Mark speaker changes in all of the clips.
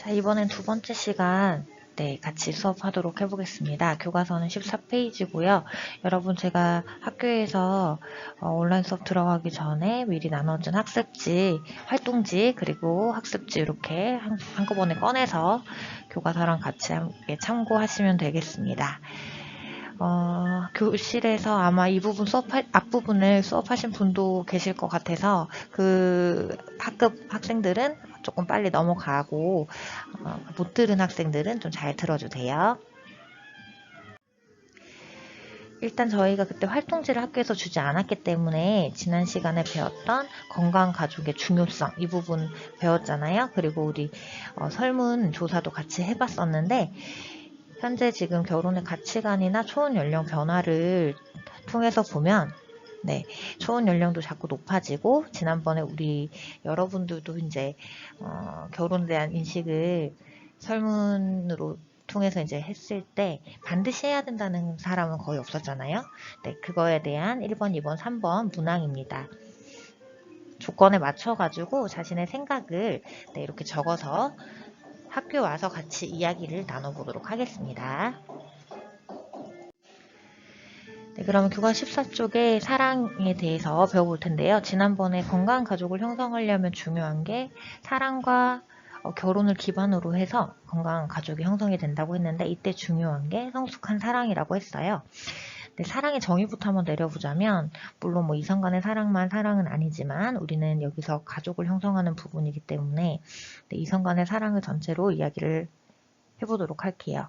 Speaker 1: 자, 이번엔 두 번째 시간 같이 수업하도록 해보겠습니다. 교과서는 14페이지고요. 여러분 제가 학교에서 온라인 수업 들어가기 전에 미리 나눠준 학습지, 활동지, 그리고 학습지 이렇게 한꺼번에 꺼내서 교과서랑 같이 함께 참고하시면 되겠습니다. 교실에서 아마 이 부분 앞부분을 수업하신 분도 계실 것 같아서 그 학급 학생들은 조금 빨리 넘어가고 못 들은 학생들은 좀 잘 들어주세요. 일단 저희가 그때 활동지를 학교에서 주지 않았기 때문에 지난 시간에 배웠던 건강 가족의 중요성 이 부분 배웠잖아요. 그리고 우리 설문 조사도 같이 해봤었는데 현재 지금 결혼의 가치관이나 초혼 연령 변화를 통해서 보면 초혼 연령도 자꾸 높아지고 지난번에 우리 여러분들도 이제 결혼에 대한 인식을 설문으로 통해서 이제 했을 때 반드시 해야 된다는 사람은 거의 없었잖아요. 그거에 대한 1번, 2번, 3번 문항입니다. 조건에 맞춰가지고 자신의 생각을 이렇게 적어서 학교 와서 같이 이야기를 나눠보도록 하겠습니다. 그러면 교과 14쪽에 사랑에 대해서 배워볼 텐데요. 지난번에 건강한 가족을 형성하려면 중요한 게 사랑과 결혼을 기반으로 해서 건강한 가족이 형성이 된다고 했는데 이때 중요한 게 성숙한 사랑이라고 했어요. 사랑의 정의부터 한번 내려보자면 물론 뭐 이성 간의 사랑만 사랑은 아니지만 우리는 여기서 가족을 형성하는 부분이기 때문에 이성 간의 사랑을 전체로 이야기를 해보도록 할게요.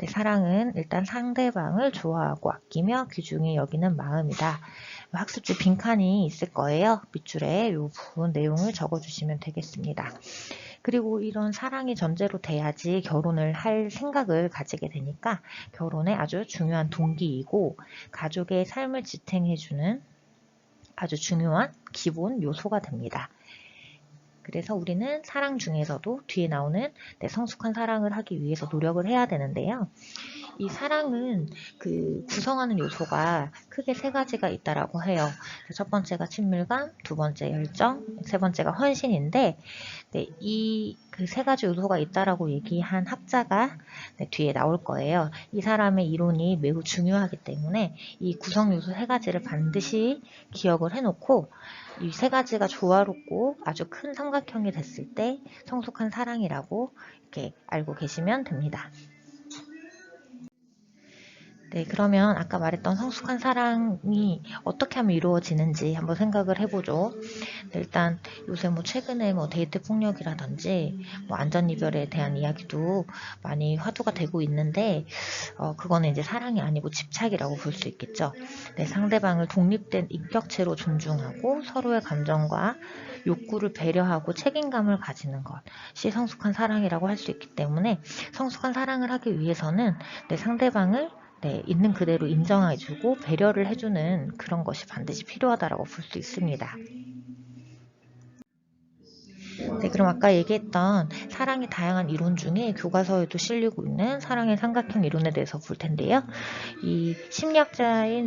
Speaker 1: 사랑은 일단 상대방을 좋아하고 아끼며 귀중히 여기는 마음이다. 학습지 빈칸이 있을 거예요. 밑줄에 이 부분 내용을 적어주시면 되겠습니다. 그리고 이런 사랑이 전제로 돼야지 결혼을 할 생각을 가지게 되니까 결혼의 아주 중요한 동기이고 가족의 삶을 지탱해주는 아주 중요한 기본 요소가 됩니다. 그래서 우리는 사랑 중에서도 뒤에 나오는 성숙한 사랑을 하기 위해서 노력을 해야 되는데요. 이 사랑은 구성하는 요소가 크게 세 가지가 있다라고 해요. 첫 번째가 친밀감, 두 번째 열정, 세 번째가 헌신인데 이 세 가지 요소가 있다라고 얘기한 학자가 뒤에 나올 거예요. 이 사람의 이론이 매우 중요하기 때문에 이 구성 요소 세 가지를 반드시 기억을 해놓고 이 세 가지가 조화롭고 아주 큰 삼각형이 됐을 때 성숙한 사랑이라고 이렇게 알고 계시면 됩니다. 그러면 아까 말했던 성숙한 사랑이 어떻게 하면 이루어지는지 한번 생각을 해보죠. 일단 요새 최근에 데이트 폭력이라든지 안전 이별에 대한 이야기도 많이 화두가 되고 있는데 그거는 이제 사랑이 아니고 집착이라고 볼 수 있겠죠. 상대방을 독립된 인격체로 존중하고 서로의 감정과 욕구를 배려하고 책임감을 가지는 것이 성숙한 사랑이라고 할 수 있기 때문에 성숙한 사랑을 하기 위해서는 상대방을 있는 그대로 인정해주고 배려를 해주는 그런 것이 반드시 필요하다고 볼 수 있습니다. 그럼 아까 얘기했던 사랑의 다양한 이론 중에 교과서에도 실리고 있는 사랑의 삼각형 이론에 대해서 볼 텐데요. 이 심리학자인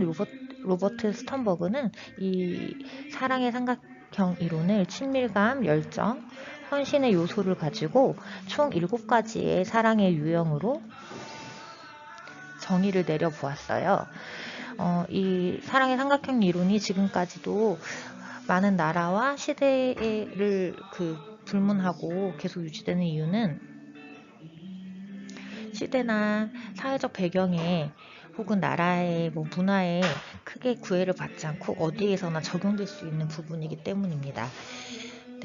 Speaker 1: 로버트 스턴버그는 이 사랑의 삼각형 이론을 친밀감, 열정, 헌신의 요소를 가지고 총 7가지의 사랑의 유형으로 정의를 내려보았어요. 이 사랑의 삼각형 이론이 지금까지도 많은 나라와 시대를 불문하고 계속 유지되는 이유는 시대나 사회적 배경에 혹은 나라의 문화에 크게 구애를 받지 않고 어디에서나 적용될 수 있는 부분이기 때문입니다.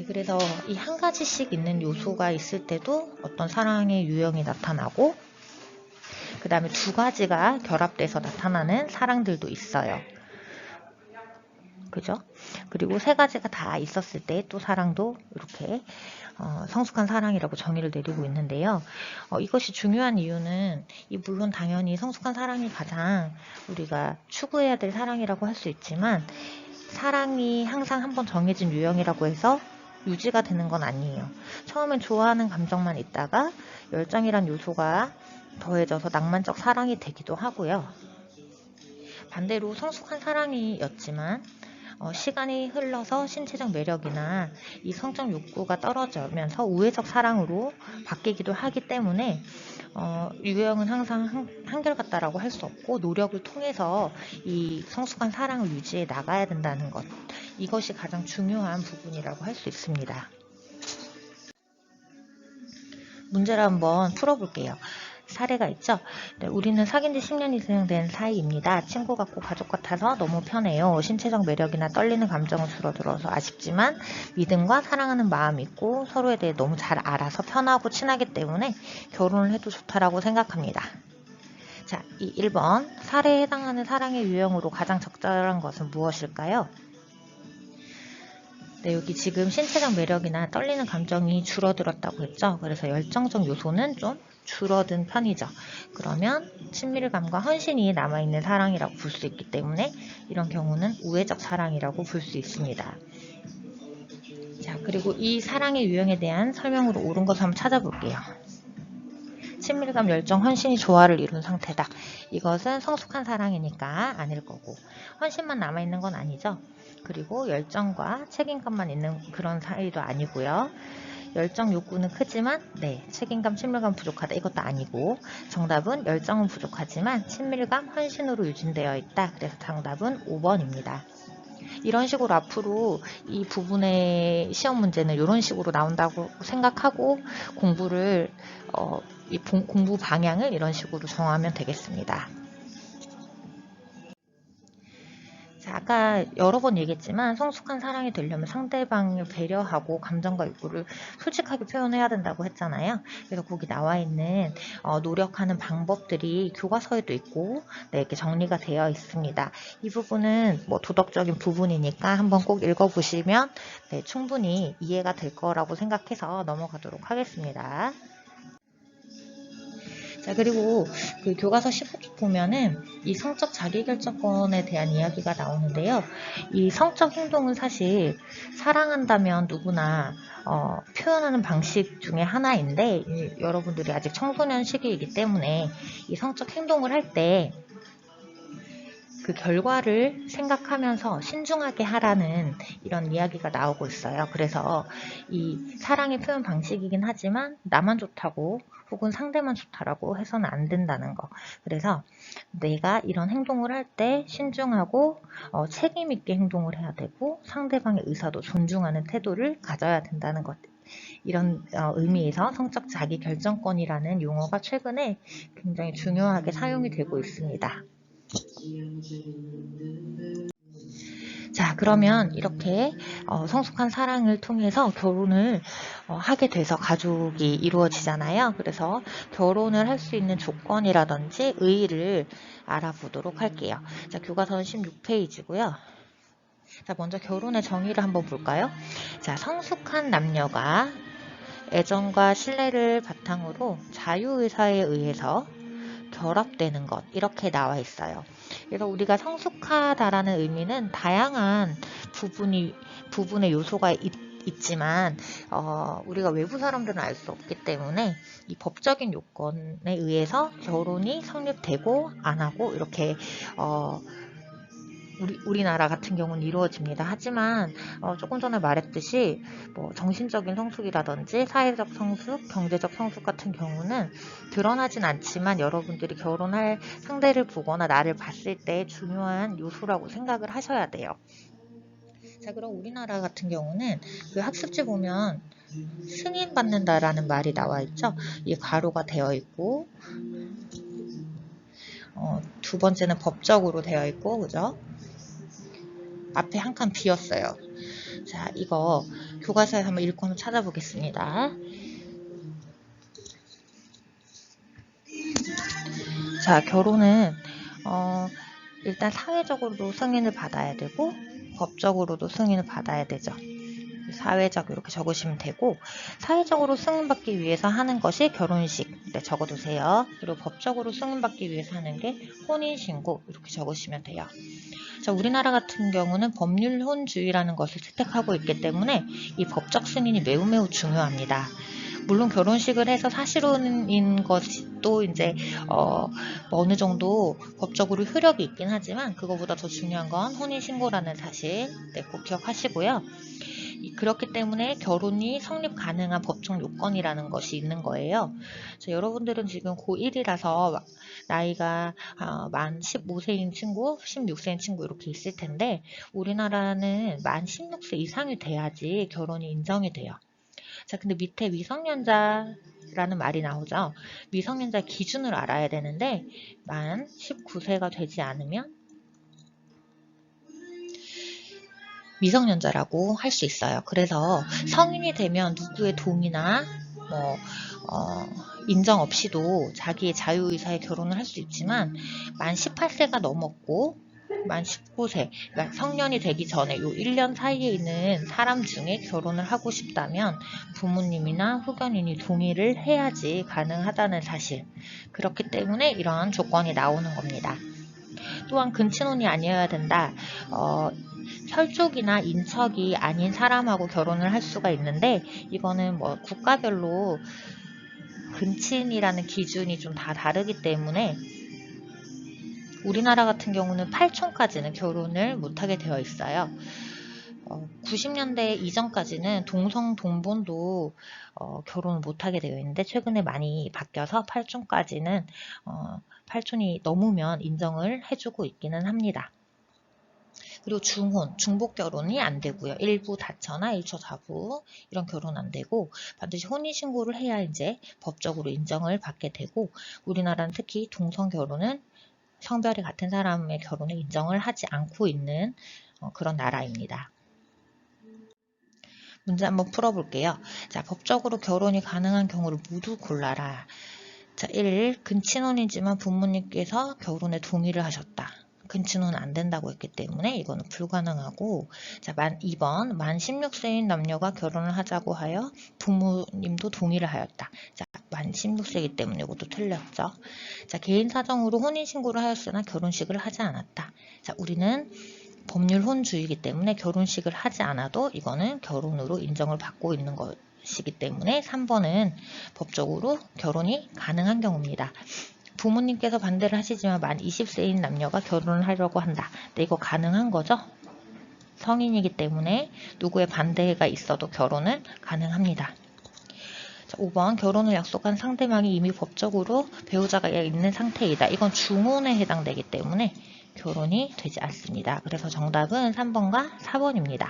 Speaker 1: 그래서 이 한 가지씩 있는 요소가 있을 때도 어떤 사랑의 유형이 나타나고 그 다음에 두 가지가 결합돼서 나타나는 사랑들도 있어요. 그죠? 그리고 세 가지가 다 있었을 때 또 사랑도 이렇게 성숙한 사랑이라고 정의를 내리고 있는데요. 이것이 중요한 이유는 물론 당연히 성숙한 사랑이 가장 우리가 추구해야 될 사랑이라고 할 수 있지만 사랑이 항상 한번 정해진 유형이라고 해서 유지가 되는 건 아니에요. 처음엔 좋아하는 감정만 있다가 열정이란 요소가 더해져서 낭만적 사랑이 되기도 하고요. 반대로 성숙한 사랑이었지만 시간이 흘러서 신체적 매력이나 이 성적 욕구가 떨어지면서 우회적 사랑으로 바뀌기도 하기 때문에 유형은 항상 한결같다라고 할 수 없고 노력을 통해서 이 성숙한 사랑을 유지해 나가야 된다는 것, 이것이 가장 중요한 부분이라고 할 수 있습니다. 문제를 한번 풀어볼게요. 사례가 있죠. 네, 우리는 사귄 지 10년 이상 된 사이입니다. 친구 같고 가족 같아서 너무 편해요. 신체적 매력이나 떨리는 감정은 줄어들어서 아쉽지만 믿음과 사랑하는 마음이 있고 서로에 대해 너무 잘 알아서 편하고 친하기 때문에 결혼을 해도 좋다라고 생각합니다. 자, 이 1번 사례에 해당하는 사랑의 유형으로 가장 적절한 것은 무엇일까요? 네, 여기 지금 신체적 매력이나 떨리는 감정이 줄어들었다고 했죠. 그래서 열정적 요소는 좀 줄어든 편이죠. 그러면 친밀감과 헌신이 남아있는 사랑이라고 볼 수 있기 때문에 이런 경우는 우회적 사랑이라고 볼 수 있습니다. 자, 그리고 이 사랑의 유형에 대한 설명으로 옳은 것을 한번 찾아볼게요. 친밀감, 열정, 헌신이 조화를 이룬 상태다. 이것은 성숙한 사랑이니까 아닐 거고, 헌신만 남아있는 건 아니죠. 그리고 열정과 책임감만 있는 그런 사이도 아니고요. 열정 욕구는 크지만 책임감, 친밀감 부족하다. 이것도 아니고, 정답은 열정은 부족하지만 친밀감, 헌신으로 유지되어 있다. 그래서 정답은 5번입니다. 이런 식으로 앞으로 이 부분의 시험 문제는 이런 식으로 나온다고 생각하고 공부를 공부 방향을 이런 식으로 정하면 되겠습니다. 자, 아까 여러 번 얘기했지만 성숙한 사랑이 되려면 상대방을 배려하고 감정과 욕구를 솔직하게 표현해야 된다고 했잖아요. 그래서 거기 나와 있는 노력하는 방법들이 교과서에도 있고 이렇게 정리가 되어 있습니다. 이 부분은 뭐 도덕적인 부분이니까 한번 꼭 읽어보시면 충분히 이해가 될 거라고 생각해서 넘어가도록 하겠습니다. 자, 그리고 그 교과서 15쪽 보면은 이 성적 자기결정권에 대한 이야기가 나오는데요. 이 성적 행동은 사실 사랑한다면 누구나 표현하는 방식 중에 하나인데 여러분들이 아직 청소년 시기이기 때문에 이 성적 행동을 할 때 그 결과를 생각하면서 신중하게 하라는 이런 이야기가 나오고 있어요. 그래서 이 사랑의 표현 방식이긴 하지만 나만 좋다고 혹은 상대만 좋다라고 해서는 안 된다는 거. 그래서 내가 이런 행동을 할 때 신중하고 책임 있게 행동을 해야 되고 상대방의 의사도 존중하는 태도를 가져야 된다는 것. 이런 의미에서 성적 자기결정권이라는 용어가 최근에 굉장히 중요하게 사용이 되고 있습니다. 자, 그러면 이렇게 성숙한 사랑을 통해서 결혼을 하게 돼서 가족이 이루어지잖아요. 그래서 결혼을 할 수 있는 조건이라든지 의의를 알아보도록 할게요. 자, 교과서는 16페이지고요. 자, 먼저 결혼의 정의를 한번 볼까요? 자, 성숙한 남녀가 애정과 신뢰를 바탕으로 자유의사에 의해서 결합되는 것, 이렇게 나와 있어요. 그래서 우리가 성숙하다라는 의미는 다양한 부분의 요소가 있지만 우리가 외부 사람들은 알 수 없기 때문에 이 법적인 요건에 의해서 결혼이 성립되고 안 하고 이렇게 우리나라 같은 경우는 이루어집니다. 하지만 조금 전에 말했듯이 뭐 정신적인 성숙이라든지 사회적 성숙, 경제적 성숙 같은 경우는 드러나진 않지만 여러분들이 결혼할 상대를 보거나 나를 봤을 때 중요한 요소라고 생각을 하셔야 돼요. 자, 그럼 우리나라 같은 경우는 그 학습지 보면 승인받는다라는 말이 나와 있죠. 이게 괄호가 되어 있고 두 번째는 법적으로 되어 있고, 그죠? 앞에 한 칸 비었어요. 자, 이거 교과서에서 한번 읽고 한번 찾아보겠습니다. 자, 결혼은 일단 사회적으로도 승인을 받아야 되고 법적으로도 승인을 받아야 되죠. 사회적 이렇게 적으시면 되고 사회적으로 승인받기 위해서 하는 것이 결혼식 적어두세요. 그리고 법적으로 승인받기 위해서 하는 게 혼인신고 이렇게 적으시면 돼요. 자, 우리나라 같은 경우는 법률혼주의라는 것을 채택하고 있기 때문에 이 법적 승인이 매우 중요합니다. 물론 결혼식을 해서 사실혼인 것도 이제 어느 정도 법적으로 효력이 있긴 하지만 그거보다 더 중요한 건 혼인신고라는 사실 꼭 기억하시고요. 그렇기 때문에 결혼이 성립 가능한 법적 요건이라는 것이 있는 거예요. 여러분들은 지금 고1이라서 나이가 만 15세인 친구, 16세인 친구 이렇게 있을 텐데 우리나라는 만 16세 이상이 돼야지 결혼이 인정이 돼요. 자, 근데 밑에 미성년자라는 말이 나오죠. 미성년자 기준을 알아야 되는데 만 19세가 되지 않으면 미성년자라고 할 수 있어요. 그래서 성인이 되면 누구의 동의나 뭐 인정 없이도 자기의 자유의사에 결혼을 할 수 있지만 만 18세가 넘었고 만 19세, 그러니까 성년이 되기 전에 요 1년 사이에 있는 사람 중에 결혼을 하고 싶다면 부모님이나 후견인이 동의를 해야지 가능하다는 사실. 그렇기 때문에 이러한 조건이 나오는 겁니다. 또한 근친혼이 아니어야 된다. 혈족이나 인척이 아닌 사람하고 결혼을 할 수가 있는데 이거는 뭐 국가별로 근친이라는 기준이 좀 다 다르기 때문에 우리나라 같은 경우는 8촌까지는 결혼을 못하게 되어 있어요. 90년대 이전까지는 동성 동본도 결혼을 못하게 되어 있는데 최근에 많이 바뀌어서 8촌까지는 8촌이 넘으면 인정을 해주고 있기는 합니다. 그리고 중혼, 중복 결혼이 안 되고요. 일부 다처나 일처 자부 이런 결혼 안 되고 반드시 혼인신고를 해야 이제 법적으로 인정을 받게 되고 우리나라는 특히 동성 결혼은 성별이 같은 사람의 결혼을 인정을 하지 않고 있는 그런 나라입니다. 문제 한번 풀어볼게요. 자, 법적으로 결혼이 가능한 경우를 모두 골라라. 자, 1. 근친혼이지만 부모님께서 결혼에 동의를 하셨다. 근친혼은 안 된다고 했기 때문에 이거는 불가능하고, 자, 2번 만 16세인 남녀가 결혼을 하자고 하여 부모님도 동의를 하였다. 자, 만 16세이기 때문에 이것도 틀렸죠. 자, 개인 사정으로 혼인신고를 하였으나 결혼식을 하지 않았다. 자, 우리는 법률 혼주의이기 때문에 결혼식을 하지 않아도 이거는 결혼으로 인정을 받고 있는 것이기 때문에 3번은 법적으로 결혼이 가능한 경우입니다. 부모님께서 반대를 하시지만 만 20세인 남녀가 결혼을 하려고 한다. 근데 이거 가능한 거죠? 성인이기 때문에 누구의 반대가 있어도 결혼은 가능합니다. 자, 5번 결혼을 약속한 상대방이 이미 법적으로 배우자가 있는 상태이다. 이건 중혼에 해당되기 때문에 결혼이 되지 않습니다. 그래서 정답은 3번과 4번입니다.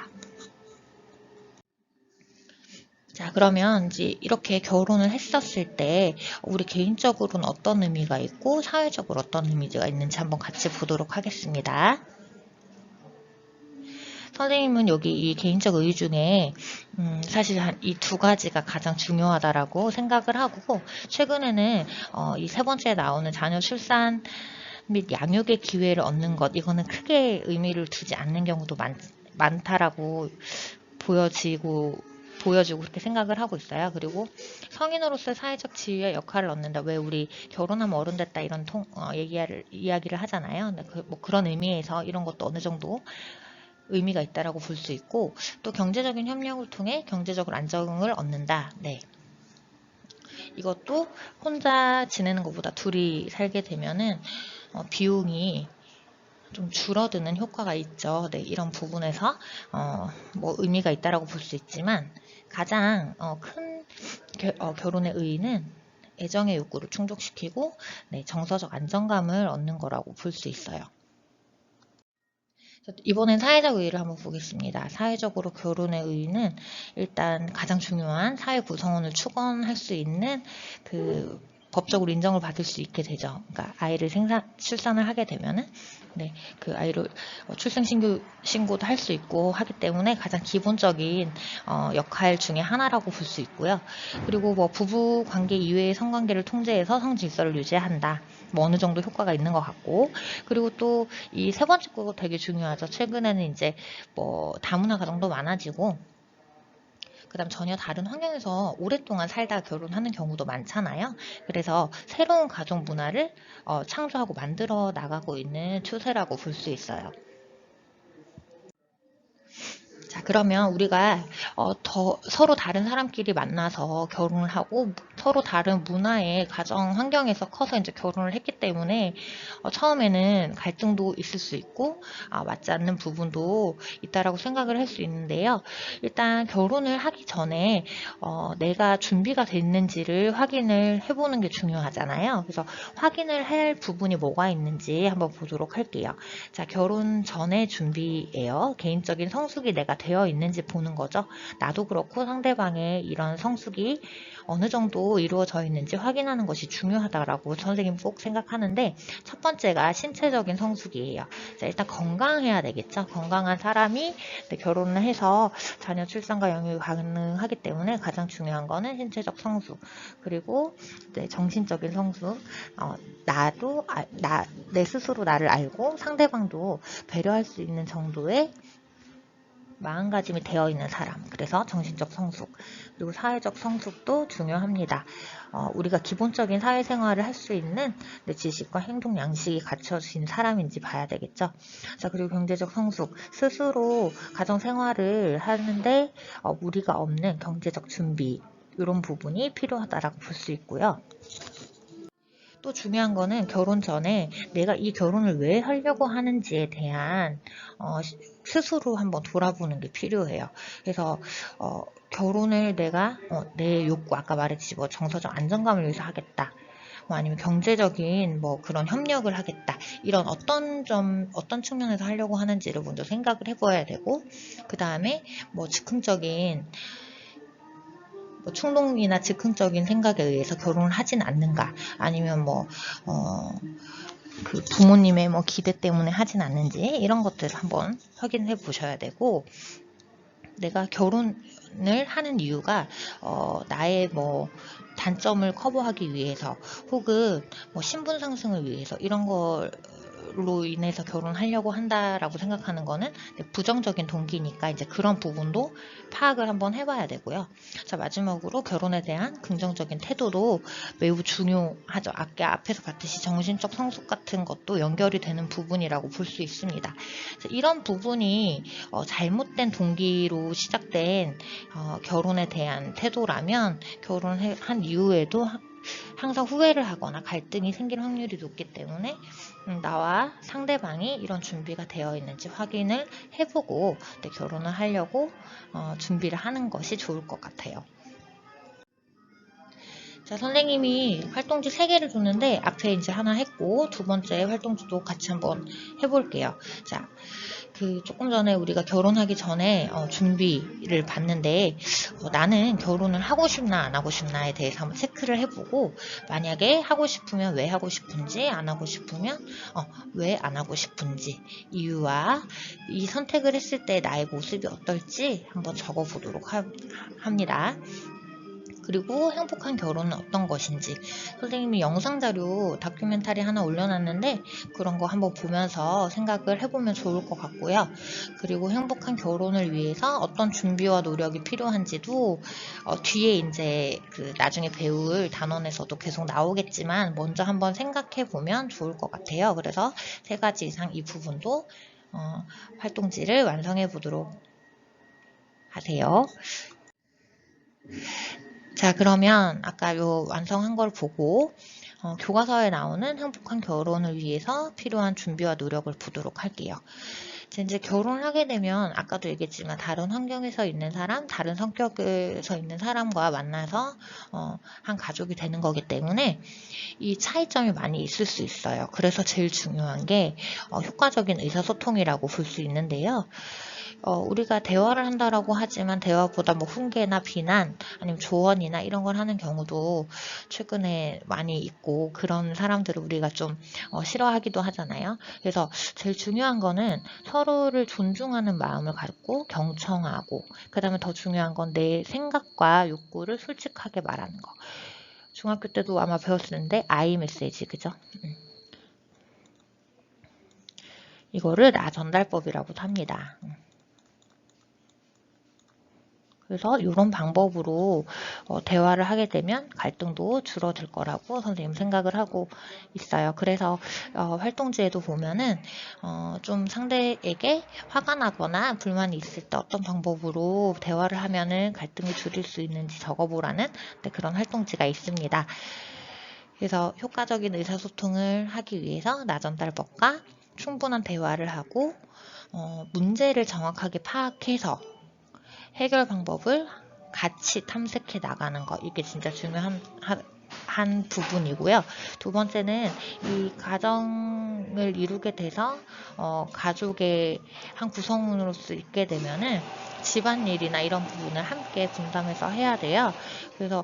Speaker 1: 자, 그러면 이제 이렇게 결혼을 했었을 때 우리 개인적으로는 어떤 의미가 있고 사회적으로 어떤 의미가 있는지 한번 같이 보도록 하겠습니다. 선생님은 여기 이 개인적 의의 중에 사실 이 두 가지가 가장 중요하다라고 생각을 하고 최근에는 이 세 번째에 나오는 자녀 출산 및 양육의 기회를 얻는 것 이거는 크게 의미를 두지 않는 경우도 많다라고 보여지고 그렇게 생각을 하고 있어요. 그리고 성인으로서의 사회적 지위의 역할을 얻는다. 왜 우리 결혼하면 어른 됐다 이런 이야기를 하잖아요. 근데 뭐 그런 의미에서 이런 것도 어느 정도 의미가 있다라고 볼 수 있고 또 경제적인 협력을 통해 경제적으로 안정을 얻는다. 네. 이것도 혼자 지내는 것보다 둘이 살게 되면은 비용이 좀 줄어드는 효과가 있죠. 네, 이런 부분에서 뭐 의미가 있다라고 볼 수 있지만 가장 큰 결혼의 의의는 애정의 욕구를 충족시키고 네, 정서적 안정감을 얻는 거라고 볼 수 있어요. 이번엔 사회적 의의를 한번 보겠습니다. 사회적으로 결혼의 의의는 일단 가장 중요한 사회 구성원을 축원할 수 있는 그 법적으로 인정을 받을 수 있게 되죠. 그러니까 아이를 출산을 하게 되면은 네, 그 아이를 출생 신고도 할 수 있고 하기 때문에 가장 기본적인 역할 중에 하나라고 볼 수 있고요. 그리고 뭐 부부 관계 이외의 성관계를 통제해서 성질서를 유지한다. 뭐 어느 정도 효과가 있는 것 같고 그리고 또 이 세 번째 거 되게 중요하죠. 최근에는 이제 뭐 다문화 가정도 많아지고 그 다음 전혀 다른 환경에서 오랫동안 살다 결혼하는 경우도 많잖아요. 그래서 새로운 가족 문화를 창조하고 만들어 나가고 있는 추세라고 볼 수 있어요. 자, 그러면 우리가 더 서로 다른 사람끼리 만나서 결혼을 하고 서로 다른 문화의 가정 환경에서 커서 이제 결혼을 했기 때문에 처음에는 갈등도 있을 수 있고 맞지 않는 부분도 있다라고 생각을 할 수 있는데요. 일단 결혼을 하기 전에 내가 준비가 됐는지를 확인을 해보는 게 중요하잖아요. 그래서 확인을 할 부분이 뭐가 있는지 한번 보도록 할게요. 자, 결혼 전에 준비예요. 개인적인 성숙이 내가 되어 있는지 보는 거죠. 나도 그렇고 상대방의 이런 성숙이 어느 정도 이루어져 있는지 확인하는 것이 중요하다라고 선생님 꼭 생각하는데, 첫 번째가 신체적인 성숙이에요. 자, 일단 건강해야 되겠죠. 건강한 사람이 결혼을 해서 자녀 출산과 영육이 가능하기 때문에 가장 중요한 거는 신체적 성숙, 그리고 정신적인 성숙. 내 스스로 나를 알고 상대방도 배려할 수 있는 정도의 마음가짐이 되어 있는 사람. 그래서 정신적 성숙, 그리고 사회적 성숙도 중요합니다. 우리가 기본적인 사회생활을 할 수 있는 지식과 행동 양식이 갖춰진 사람인지 봐야 되겠죠. 자, 그리고 경제적 성숙, 스스로 가정생활을 하는데 무리가 없는 경제적 준비, 이런 부분이 필요하다라고 볼 수 있고요. 또 중요한 거는 결혼 전에 내가 이 결혼을 왜 하려고 하는지에 대한 스스로 한번 돌아보는 게 필요해요. 그래서 결혼을 내가 내 욕구, 아까 말했지 뭐 정서적 안정감을 위해서 하겠다, 뭐 아니면 경제적인 뭐 그런 협력을 하겠다, 이런 어떤 측면에서 하려고 하는지를 먼저 생각을 해봐야 되고, 그 다음에 뭐 즉흥적인 충동이나 즉흥적인 생각에 의해서 결혼을 하진 않는가, 아니면 그 부모님의 기대 때문에 하진 않는지, 이런 것들을 한번 확인해 보셔야 되고, 내가 결혼을 하는 이유가 나의 단점을 커버하기 위해서, 혹은 신분 상승을 위해서, 이런 걸로 인해서 결혼하려고 한다라고 생각하는 거는 부정적인 동기니까 이제 그런 부분도 파악을 한번 해봐야 되고요. 자, 마지막으로 결혼에 대한 긍정적인 태도도 매우 중요하죠. 아까 앞에서 봤듯이 정신적 성숙 같은 것도 연결이 되는 부분이라고 볼 수 있습니다. 자, 이런 부분이 잘못된 동기로 시작된 결혼에 대한 태도라면 결혼한 이후에도 항상 후회를 하거나 갈등이 생길 확률이 높기 때문에 나와 상대방이 이런 준비가 되어 있는지 확인을 해보고 결혼을 하려고 준비를 하는 것이 좋을 것 같아요. 자, 선생님이 활동지 3개를 줬는데 앞에 이제 하나 했고, 두 번째 활동지도 같이 한번 해볼게요. 자, 조금 전에 우리가 결혼하기 전에 준비를 봤는데, 나는 결혼을 하고 싶나 안 하고 싶나에 대해서 한번 체크를 해보고, 만약에 하고 싶으면 왜 하고 싶은지, 안 하고 싶으면 왜 안 하고 싶은지, 이유와 이 선택을 했을 때 나의 모습이 어떨지 한번 적어보도록 합니다. 그리고 행복한 결혼은 어떤 것인지, 선생님이 영상 자료 다큐멘터리 하나 올려놨는데 그런 거 한번 보면서 생각을 해보면 좋을 것 같고요. 그리고 행복한 결혼을 위해서 어떤 준비와 노력이 필요한지도 뒤에 이제 나중에 배울 단원에서도 계속 나오겠지만 먼저 한번 생각해 보면 좋을 것 같아요. 그래서 3가지 이상 이 부분도 활동지를 완성해 보도록 하세요. 자, 그러면 아까 요 완성한 걸 보고 교과서에 나오는 행복한 결혼을 위해서 필요한 준비와 노력을 보도록 할게요. 이제 결혼을 하게 되면 아까도 얘기했지만 다른 환경에서 있는 사람, 다른 성격에서 있는 사람과 만나서 한 가족이 되는 거기 때문에 이 차이점이 많이 있을 수 있어요. 그래서 제일 중요한 게 효과적인 의사소통이라고 볼 수 있는데요. 우리가 대화를 한다라고 하지만 대화보다 훈계나 비난, 아니면 조언이나 이런 걸 하는 경우도 최근에 많이 있고, 그런 사람들을 우리가 좀 싫어하기도 하잖아요. 그래서 제일 중요한 거는 서로를 존중하는 마음을 갖고 경청하고, 그 다음에 더 중요한 건 내 생각과 욕구를 솔직하게 말하는 거. 중학교 때도 아마 배웠을 텐데 I 메시지, 그죠? 이거를 나 전달법이라고도 합니다. 그래서 이런 방법으로 대화를 하게 되면 갈등도 줄어들 거라고 선생님 생각을 하고 있어요. 그래서 활동지에도 보면은 좀 상대에게 화가 나거나 불만이 있을 때 어떤 방법으로 대화를 하면은 갈등을 줄일 수 있는지 적어보라는 그런 활동지가 있습니다. 그래서 효과적인 의사소통을 하기 위해서 나전달법과 충분한 대화를 하고 문제를 정확하게 파악해서 해결 방법을 같이 탐색해 나가는 것, 이게 진짜 중요한 한 부분이고요. 두 번째는 이 가정을 이루게 돼서 가족의 한 구성원으로서 있게 되면은 집안일이나 이런 부분을 함께 분담해서 해야 돼요. 그래서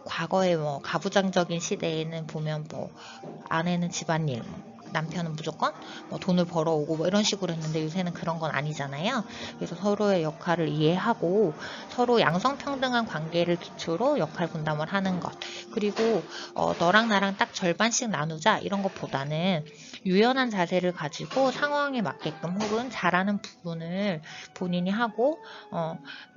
Speaker 1: 과거에 뭐 가부장적인 시대에는 보면 뭐 아내는 집안일, 남편은 무조건 뭐 돈을 벌어오고 뭐 이런 식으로 했는데 요새는 그런 건 아니잖아요. 그래서 서로의 역할을 이해하고 서로 양성평등한 관계를 기초로 역할 분담을 하는 것. 그리고 너랑 나랑 딱 절반씩 나누자 이런 것보다는 유연한 자세를 가지고 상황에 맞게끔 혹은 잘하는 부분을 본인이 하고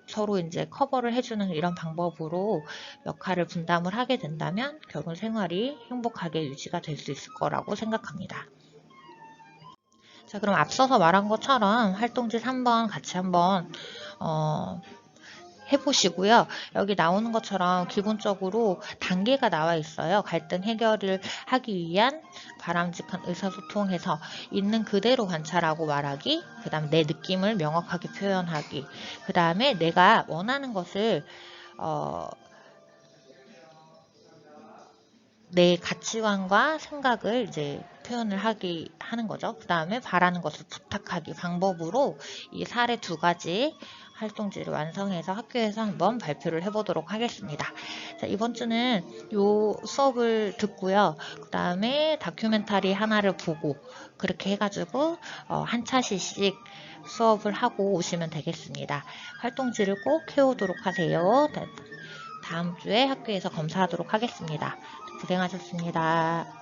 Speaker 1: 서로 이제 커버를 해주는 이런 방법으로 역할을 분담을 하게 된다면 결혼 생활이 행복하게 유지가 될 수 있을 거라고 생각합니다. 자, 그럼 앞서서 말한 것처럼 활동지 3번 같이 한번 해보시고요. 여기 나오는 것처럼 기본적으로 단계가 나와 있어요. 갈등 해결을 하기 위한 바람직한 의사소통에서 있는 그대로 관찰하고 말하기, 그 다음 내 느낌을 명확하게 표현하기, 그 다음에 내가 원하는 것을 내 가치관과 생각을 이제 표현을 하는 거죠. 그 다음에 바라는 것을 부탁하기 방법으로 이 사례 2가지 활동지를 완성해서 학교에서 한번 발표를 해보도록 하겠습니다. 자, 이번 주는 요 수업을 듣고요. 그 다음에 다큐멘터리 하나를 보고 그렇게 해가지고 한 차시씩 수업을 하고 오시면 되겠습니다. 활동지를 꼭 해오도록 하세요. 다음 주에 학교에서 검사하도록 하겠습니다. 고생하셨습니다.